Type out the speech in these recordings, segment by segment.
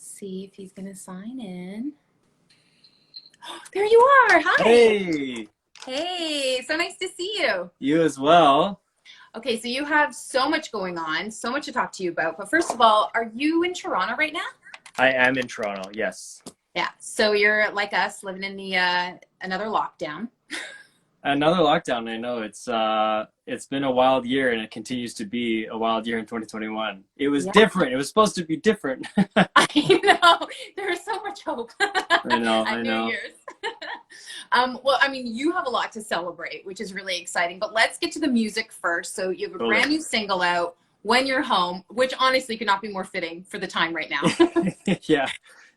See if he's gonna sign in. There you are. Hi. Hey, Hey, so nice to see you. you as well. Okay, so you have so much going on, so much to talk to you about. But first of all, are you in Toronto right now? I am in Toronto, yes. Yeah. So you're like us, living in the another lockdown. Another lockdown, I know it's been a wild year and it continues to be a wild year in 2021. It was Yeah. different. It was supposed to be different. I know. There's so much hope I know, at I New know. Year's. Well, I mean, you have a lot to celebrate, which is really exciting. But let's get to the music first. So you have a Totally. brand new single out, When You're Home, which honestly could not be more fitting for the time right now. Yeah,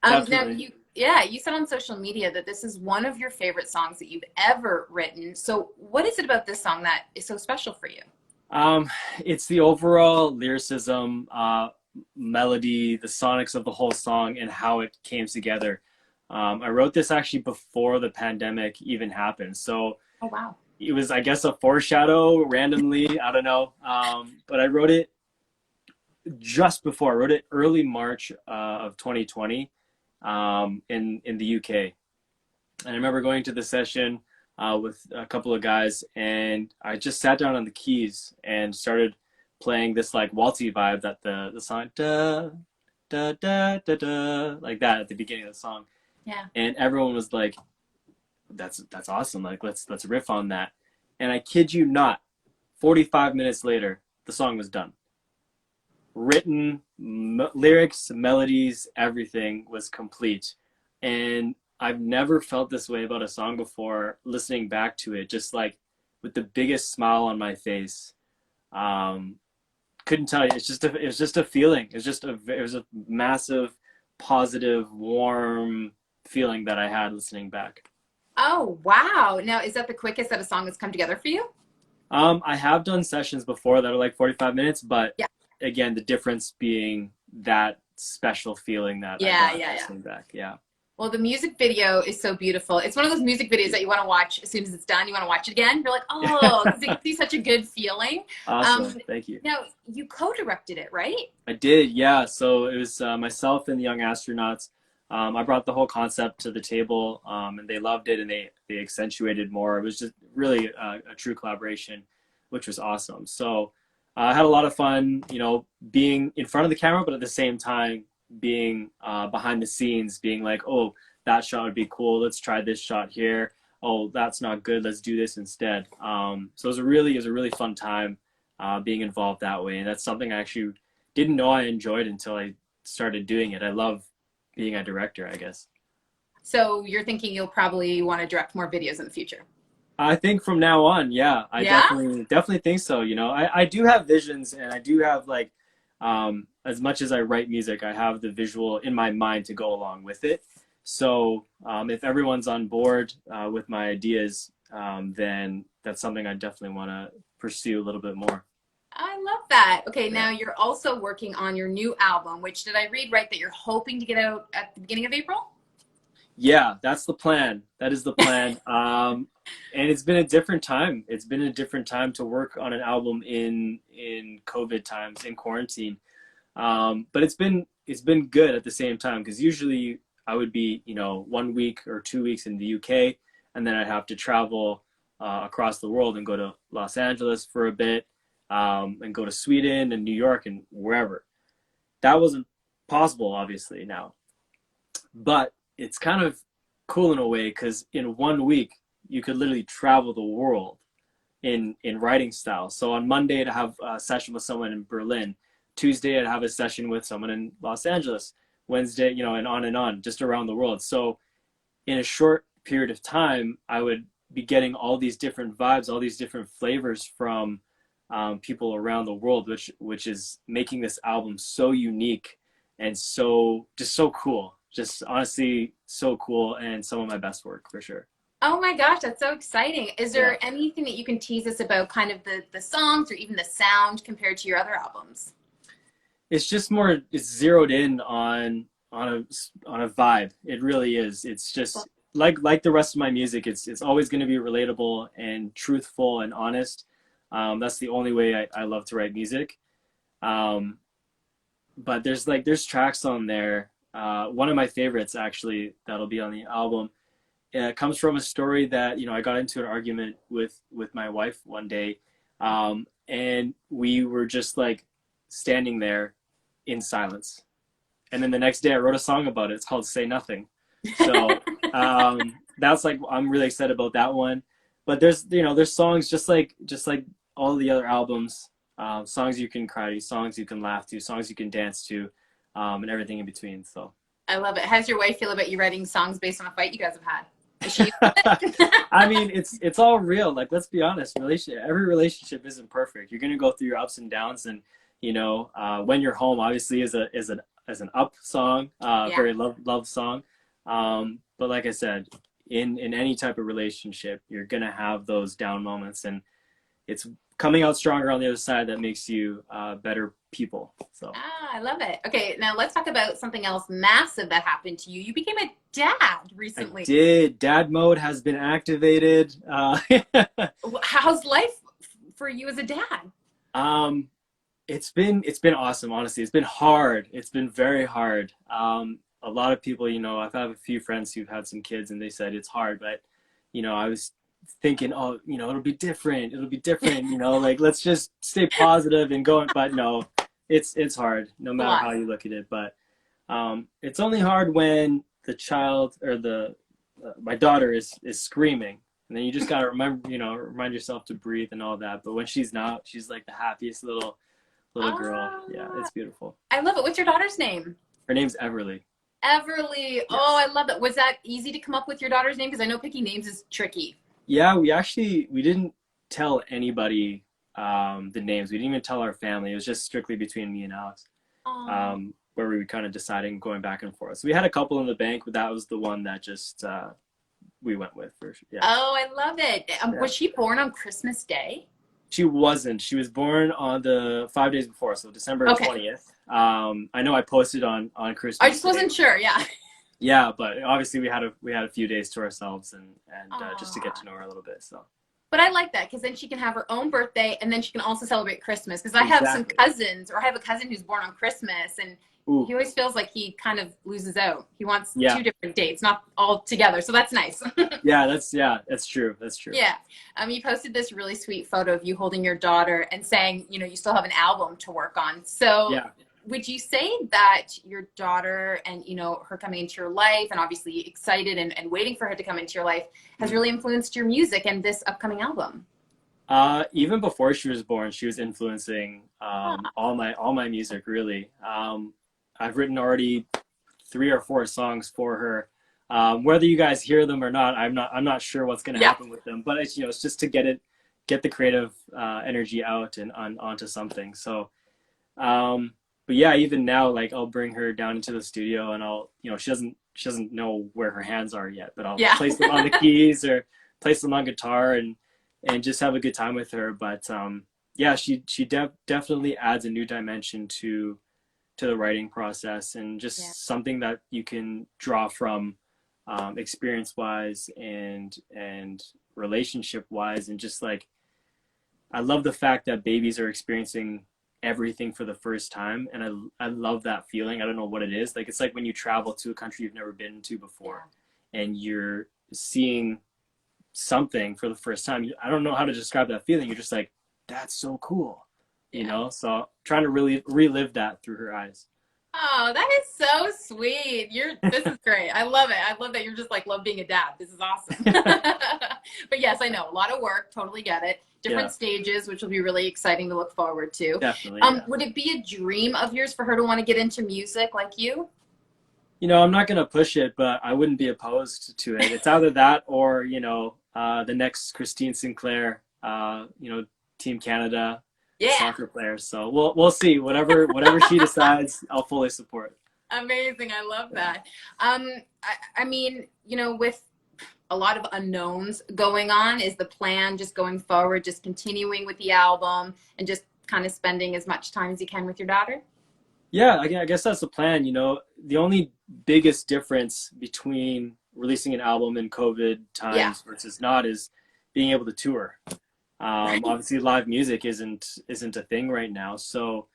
Now definitely. you said on social media that this is one of your favorite songs that you've ever written. So what is it about this song that is so special for you? Um, it's the overall lyricism, melody, the sonics of the whole song, and how it came together. I wrote this actually before the pandemic even happened, so Oh, wow. it was, I guess, a foreshadow randomly. I don't know, but I wrote it just before. I wrote it early March of 2020 in the UK. And I remember going to the session with a couple of guys, and I just sat down on the keys and started playing this like waltzy vibe that the song da da da da da like that at the beginning of the song, Yeah. and everyone was like, "That's awesome! Like let's riff on that." And I kid you not, 45 minutes later, the song was done. Written, lyrics, melodies, everything was complete. And I've never felt this way about a song before, listening back to it, just like with the biggest smile on my face. Um, couldn't tell you. It was just a feeling. It was a massive, positive, warm feeling that I had listening back. Oh, wow. Now, is that the quickest that a song has come together for you? I have done sessions before that are like 45 minutes, but Yeah. again, the difference being that special feeling that I Yeah, got yeah, yeah. listening back. Yeah. Well, the music video is so beautiful. It's one of those music videos that you want to watch as soon as it's done. You want to watch it again. You're like, oh, because it gives you such a good feeling. Awesome. Um, Thank you. Now, you co-directed it, right? I did. Yeah. So it was myself and the young astronauts. I brought the whole concept to the table, and they loved it, and they accentuated more. It was just really a true collaboration, which was awesome. So I had a lot of fun, being in front of the camera, but at the same time being behind the scenes, being like, oh, that shot would be cool. Let's try this shot here. Oh, that's not good. Let's do this instead. So it was a really fun time being involved that way, and that's something I actually didn't know I enjoyed until I started doing it. I love being a director, I guess. So you're thinking you'll probably want to direct more videos in the future. I think from now on, yeah, I Yeah? definitely think so. I do have visions, and I do have like, as much as I write music, I have the visual in my mind to go along with it. So if everyone's on board with my ideas, then that's something I definitely want to pursue a little bit more. I love that. Okay, Yeah. now you're also working on your new album, which did I read right that you're hoping to get out at the beginning of April? Yeah, that's the plan. That is the plan. And it's been a different time. It's been a different time to work on an album in COVID times, in quarantine. But it's been good at the same time, because usually I would be, 1 week or 2 weeks in the UK, and then I'd have to travel across the world and go to Los Angeles for a bit, and go to Sweden and New York and wherever. That wasn't possible, obviously, now. But it's kind of cool in a way, because in 1 week you could literally travel the world in writing style. So on Monday I'd have a session with someone in Berlin. Tuesday I'd have a session with someone in Los Angeles. Wednesday, and on, just around the world. So in a short period of time, I would be getting all these different vibes, all these different flavors from people around the world, which is making this album so unique and so cool. Just honestly so cool, and some of my best work for sure. Oh my gosh, that's so exciting. Is Yeah. there anything that you can tease us about kind of the songs or even the sound compared to your other albums? It's just more, it's zeroed in on a vibe. It really is. It's just like the rest of my music. It's always going to be relatable and truthful and honest. That's the only way I love to write music. Um, but there's tracks on there one of my favorites actually that'll be on the album. It comes from a story that, I got into an argument with my wife one day, and we were just like standing there in silence. And then the next day I wrote a song about it. It's called Say Nothing. So that's like, I'm really excited about that one. But there's songs just like all the other albums, songs you can cry to, songs you can laugh to, songs you can dance to, and everything in between. So I love it. How does your wife feel about you writing songs based on a fight you guys have had? Is she it? I mean, it's all real. Like, let's be honest, every relationship isn't perfect. You're gonna go through your ups and downs, and when you're home, obviously, is an up song, Yeah. very love song. But like I said, in any type of relationship, you're gonna have those down moments, and it's coming out stronger on the other side that makes you better people. So I love it. Okay, now let's talk about something else massive that happened to you. You became a dad recently. I did. Dad mode has been activated. How's life for you as a dad? It's been awesome, honestly. It's been hard. It's been very hard. A lot of people, I've had a few friends who've had some kids and they said it's hard, but I was thinking, oh, it'll be different. It'll be different, like let's just stay positive and go. But no, it's hard no matter how you look at it. But it's only hard when the child or my daughter is screaming. And then you just gotta remind yourself to breathe and all that. But when she's not, she's like the happiest little girl. Yeah, it's beautiful. I love it. What's your daughter's name? Her name's Everly. Everly. Yes. Oh, I love that. Was that easy to come up with your daughter's name? Because I know picking names is tricky. Yeah, we didn't tell anybody the names. We didn't even tell our family. It was just strictly between me and Alex, where we were kind of deciding, going back and forth. So we had a couple in the bank, but that was the one that just we went with for sure. Yeah. Oh, I love it. Yeah. Was she born on Christmas Day? She wasn't. She was born on the 5 days before, so December 20th. I know I posted on Christmas. I just wasn't sure. Yeah. Yeah, but obviously we had a few days to ourselves and just to get to know her a little bit. So. But I like that because then she can have her own birthday and then she can also celebrate Christmas. Because I have some cousins, or I have a cousin who's born on Christmas, and he always feels like he kind of loses out. He wants 2 different dates, not all together. So that's nice. That's true. That's true. Yeah. You posted this really sweet photo of you holding your daughter and saying, you still have an album to work on. So would you say that your daughter and, her coming into your life and obviously excited and waiting for her to come into your life has really influenced your music and this upcoming album? Even before she was born, she was influencing all my music, really. I've written already 3 or 4 songs for her. Whether you guys hear them or not, I'm not sure what's going to happen with them. But it's it's just to get the creative energy out and onto something. So, but yeah, even now, like I'll bring her down into the studio and I'll she doesn't know where her hands are yet, but I'll place them on the keys or place them on guitar and just have a good time with her. But she definitely adds a new dimension to the writing process and just something that you can draw from experience wise and relationship wise. And just like, I love the fact that babies are experiencing everything for the first time. And I love that feeling. I don't know what it is. Like, it's like when you travel to a country you've never been to before and you're seeing something for the first time. I don't know how to describe that feeling. You're just like, that's so cool. So trying to really relive that through her eyes. Oh, that is so sweet. This is great. I love it. I love that you're just like, love being a dad. This is awesome. But yes, I know, a lot of work. Totally get it. Different stages, which will be really exciting to look forward to. Definitely. Would it be a dream of yours for her to want to get into music like you? I'm not going to push it, but I wouldn't be opposed to it. It's either that or, the next Christine Sinclair, Team Canada. Soccer players. So we'll see. Whatever she decides, I'll fully support. Amazing. I love that. I mean, with a lot of unknowns going on, is the plan just going forward, just continuing with the album and just kind of spending as much time as you can with your daughter? Yeah, I guess that's the plan. The only biggest difference between releasing an album in COVID times versus not is being able to tour. Obviously live music isn't a thing right now. So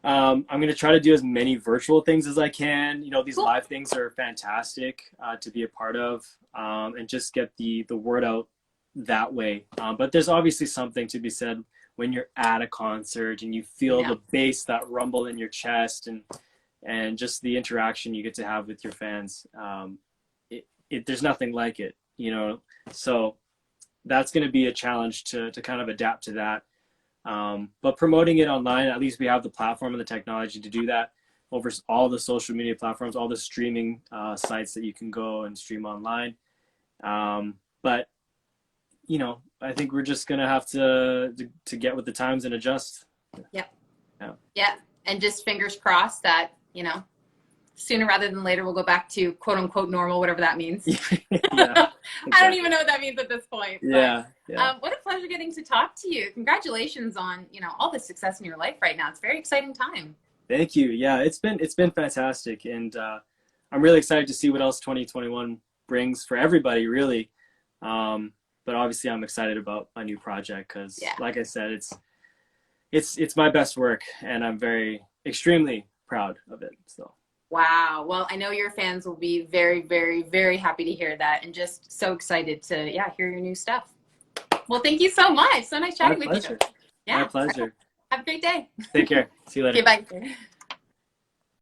I'm going to try to do as many virtual things as I can. You know, these Cool. live things are fantastic to be a part of, and just get the word out that way. But there's obviously something to be said when you're at a concert and you feel the bass, that rumble in your chest, and just the interaction you get to have with your fans. There's nothing like it, you know. So that's going to be a challenge to kind of adapt to that. But promoting it online, at least we have the platform and the technology to do that over all the social media platforms, all the streaming sites that you can go and stream online. But you know, I think we're just gonna have to get with the times and adjust. Yep. Yeah. Yeah. And just fingers crossed that, you know, sooner rather than later we'll go back to quote unquote normal, whatever that means. Yeah, exactly. exactly. I don't even know what that means at this point. Yeah. But, Yeah. what a pleasure getting to talk to you. Congratulations on, you know, all the success in your life right now. It's a very exciting time. Thank you. Yeah, it's been fantastic, and I'm really excited to see what else 2021 brings for everybody, really. But obviously, I'm excited about my new project because, like I said, it's my best work, and I'm extremely proud of it. So. Wow. Well, I know your fans will be very, very, very happy to hear that, and just so excited to hear your new stuff. Well, thank you so much. So nice chatting with you. My pleasure. Have a great day. Take care. See you later. Okay, bye.